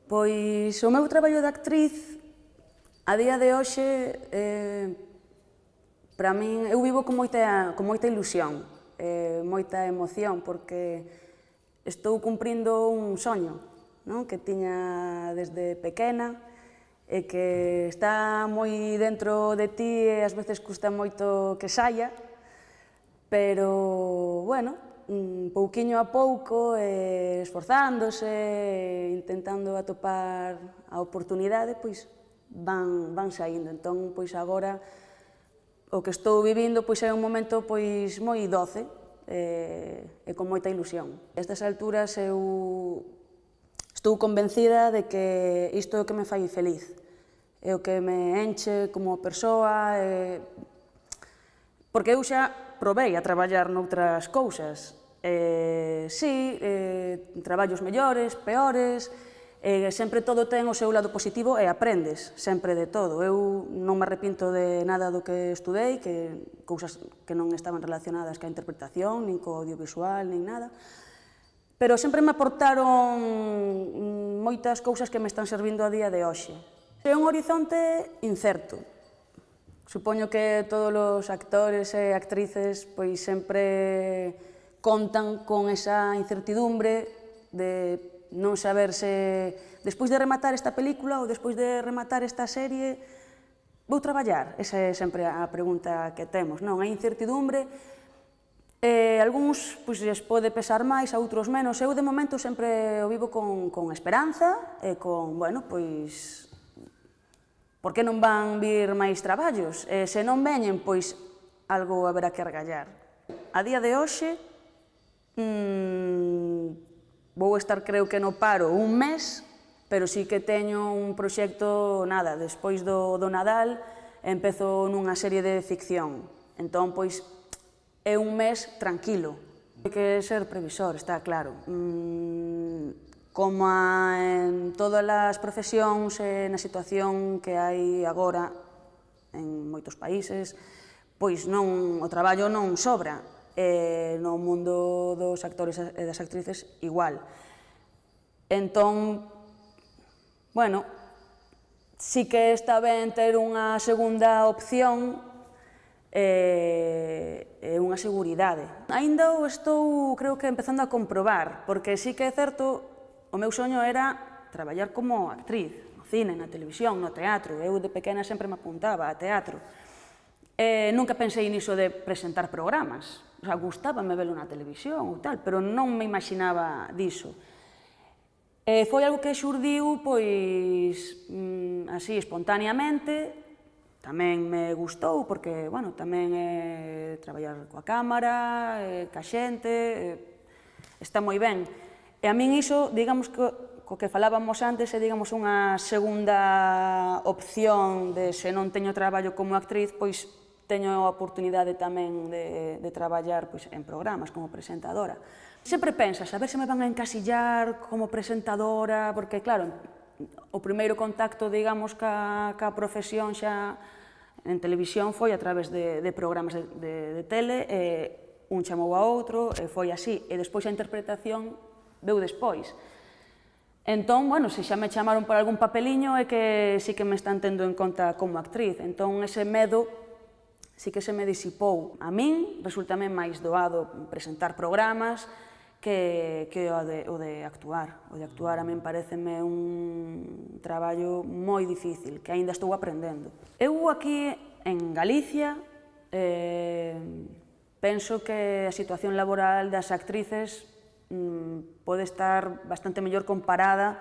Pois o meu traballo de actriz a día de hoxe, para min, eu vivo con moita ilusión, moita emoción, porque estou cumprindo un soño, non? Que tiña desde pequena e que está moi dentro de ti e ás veces custa moito que saia, pero, bueno, pouquiño a pouco, esforzándose, intentando atopar a oportunidade, pois van saindo. Entón, pois agora, o que estou vivindo pois é un momento pois moi doce e con moita ilusión. A estas alturas eu estou convencida de que isto é o que me fai feliz, é o que me enche como persoa, porque eu xa probei a traballar noutras cousas. Traballos mellores, peores, sempre todo ten o seu lado positivo e aprendes sempre de todo. Eu non me arrepinto de nada do que estudei, que cousas que non estaban relacionadas ca interpretación, nin co audiovisual, nin nada, pero sempre me aportaron moitas cousas que me están servindo a día de hoxe. É un horizonte incerto. Supoño que todos os actores e actrices pois sempre contan con esa incertidumbre de non saber se despois de rematar esta película ou despois de rematar esta serie vou traballar. Esa é sempre a pregunta que temos, non? A incertidumbre, algúns pois lles pode pesar máis, a outros menos. Eu de momento sempre o vivo con esperanza e con, bueno, pois por que non van vir máis traballos? Se non veñen, pois algo haberá que argallar. A día de hoxe vou estar, creo que no paro, un mes, pero sí que teño un proxecto, nada, despois do Nadal, empezo nunha serie de ficción. Entón, pois, é un mes tranquilo. Hai que ser previsor, está claro. Como en todas as profesións e na situación que hai agora en moitos países, pois o traballo non sobra. No mundo dos actores e das actrices igual. Entón, bueno, sí que está ben ter unha segunda opción e unha seguridade. Aínda o estou, creo que, empezando a comprobar, porque sí que é certo, o meu soño era traballar como actriz, no cine, na televisión, no teatro. Eu de pequena sempre me apuntaba a teatro. Nunca pensei niso de presentar programas. O sea, gustábame velo na televisión ou tal, pero non me imaginaba diso. Foi algo que xurdiu, pois, así, espontaneamente. Tamén me gustou, porque, bueno, tamén traballar coa cámara, ca xente, está moi ben. E a min iso, digamos que, co que falábamos antes, é, digamos, unha segunda opción de se non teño traballo como actriz, pois teño a oportunidade tamén de traballar en programas como presentadora. Sempre pensas, a ver se me van a encasillar como presentadora, porque, claro, o primeiro contacto, digamos, ca profesión xa en televisión foi a través de programas de tele, un chamou a outro, e foi así, e despois a interpretación veu despois. Entón, bueno, se xa me chamaron por algún papeliño é que sí que me están tendo en conta como actriz. Entón, ese medo sí que se me disipou. A min resultame máis doado presentar programas que o de actuar. O de actuar a min pareceme un traballo moi difícil, que aínda estou aprendendo. Eu aquí en Galicia penso que a situación laboral das actrices pode estar bastante mellor comparada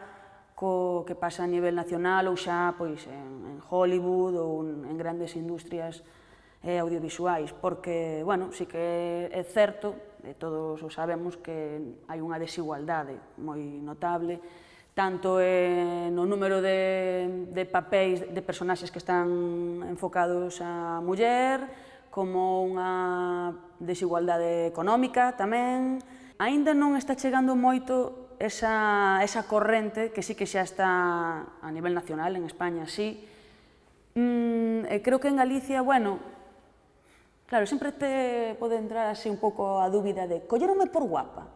co que pasa a nivel nacional ou xa en Hollywood ou en grandes industrias audiovisuais, porque, bueno, sí que é certo, e todos o sabemos, que hai unha desigualdade moi notable, tanto no número de papéis, de personaxes que están enfocados á muller, como unha desigualdade económica tamén. Aínda non está chegando moito esa corrente, que sí que xa está a nivel nacional, en España sí. Creo que en Galicia, bueno, claro, sempre te pode entrar así un pouco a dúbida de colleronme por guapa.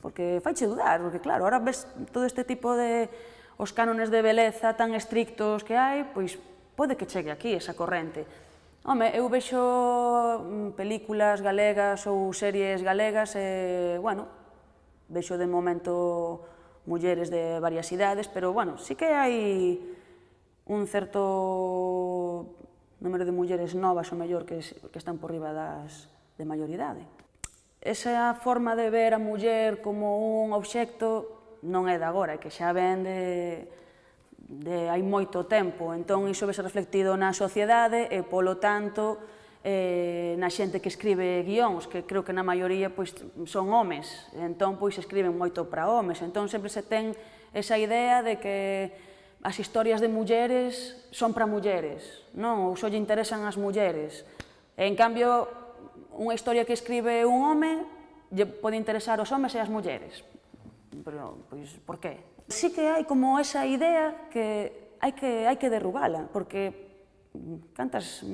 porque faiche dudar, porque claro, ahora ves todo este tipo de os cánones de beleza tan estrictos que hai, pois pode que chegue aquí esa corrente. Home, eu vexo películas galegas ou series galegas e, bueno, vexo de momento mulleres de varias idades, pero, bueno, sí que hai un certo número de mulleres novas, o mellor, que están por riba de maioridade. Esa forma de ver a muller como un obxecto non é de agora, é que xa ven de hai moito tempo, entón iso vese reflectido na sociedade e, polo tanto, na xente que escribe guións, que creo que na maioría son homes, entón escriben moito para homes, entón sempre se ten esa idea de que as historias de mulleres son para mulleres, non? Ou só lle interesan as mulleres. En cambio, unha historia que escribe un home lle pode interesar os homes e as mulleres. Pero, pois, por qué? Sí que hai como esa idea que hai que derrubala, porque cantas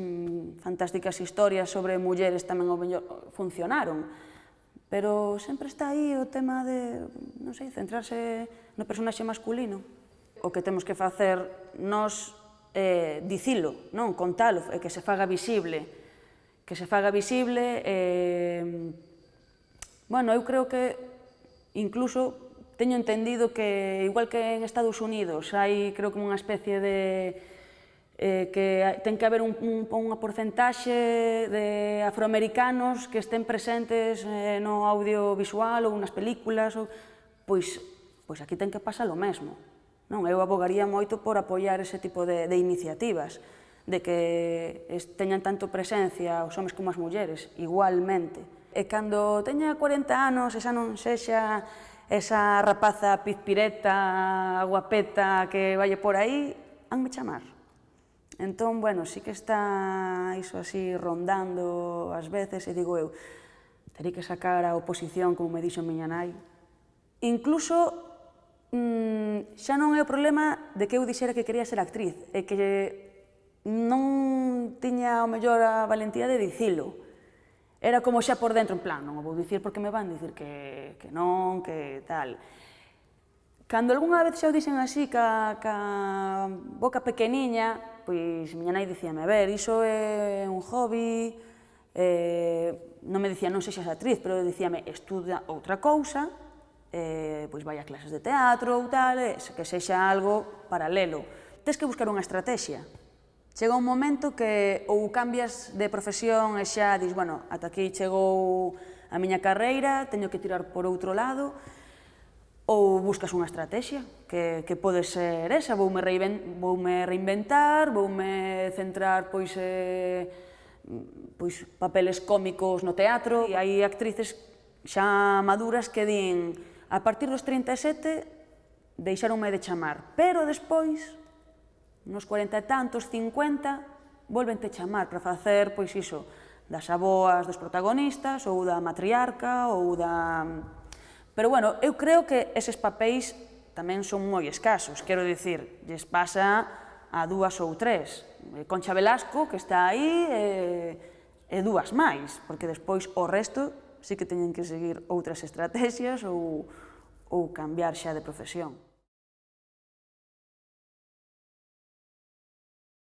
fantásticas historias sobre mulleres tamén ao mellor funcionaron, pero sempre está aí o tema de, non sei, centrarse no personaxe masculino. O que temos que facer nós é dicilo, non? Contalo, e que se faga visible. Que se faga visible, bueno, eu creo que incluso teño entendido que, igual que en Estados Unidos, hai, creo que unha especie de que ten que haber unha porcentaxe de afroamericanos que estén presentes no audiovisual ou nas películas, pois aquí ten que pasar o mesmo. Eu abogaría moito por apoiar ese tipo de iniciativas, de que teñan tanto presencia os homes como as mulleres, igualmente. E cando teña 40 anos, esa non sexa esa rapaza pizpireta, guapeta, que valle por aí, hanme chamar. Entón, bueno, sí que está iso así rondando ás veces, e digo eu, terei que sacar a oposición, como me dixo miña nai. Incluso, xa non é o problema de que eu dixera que quería ser actriz, é que non tiña ao mellor a valentía de dicilo. Era como xa por dentro, en plan, non o vou dicir porque me van dicir que non, que tal. Cando algunha vez xa o dixen así, ca boca pequeniña, pois miña nai dicíame, a ver, iso é un hobby, non me dicía non sexas actriz, pero dicíame, estuda outra cousa, pois vai a clases de teatro ou tal, que sexa algo paralelo. Tes que buscar unha estrategia. Chega un momento que ou cambias de profesión e xa dis, bueno, ata aquí chegou a miña carreira, teño que tirar por outro lado, ou buscas unha estrategia, que pode ser esa, voume reinventar, voume centrar papeles cómicos no teatro, e hai actrices xa maduras que din, a partir dos 37 deixaronme de chamar, pero despois, nos 40 e tantos, 50, volvente chamar para facer, pois iso, das aboas dos protagonistas, ou da matriarca, ou da... Pero, bueno, eu creo que eses papéis tamén son moi escasos, quero dicir, lles pasa a 2 ou 3. Concha Velasco, que está aí, e 2 máis, porque despois o resto sí que teñen que seguir outras estrategias ou cambiar xa de profesión.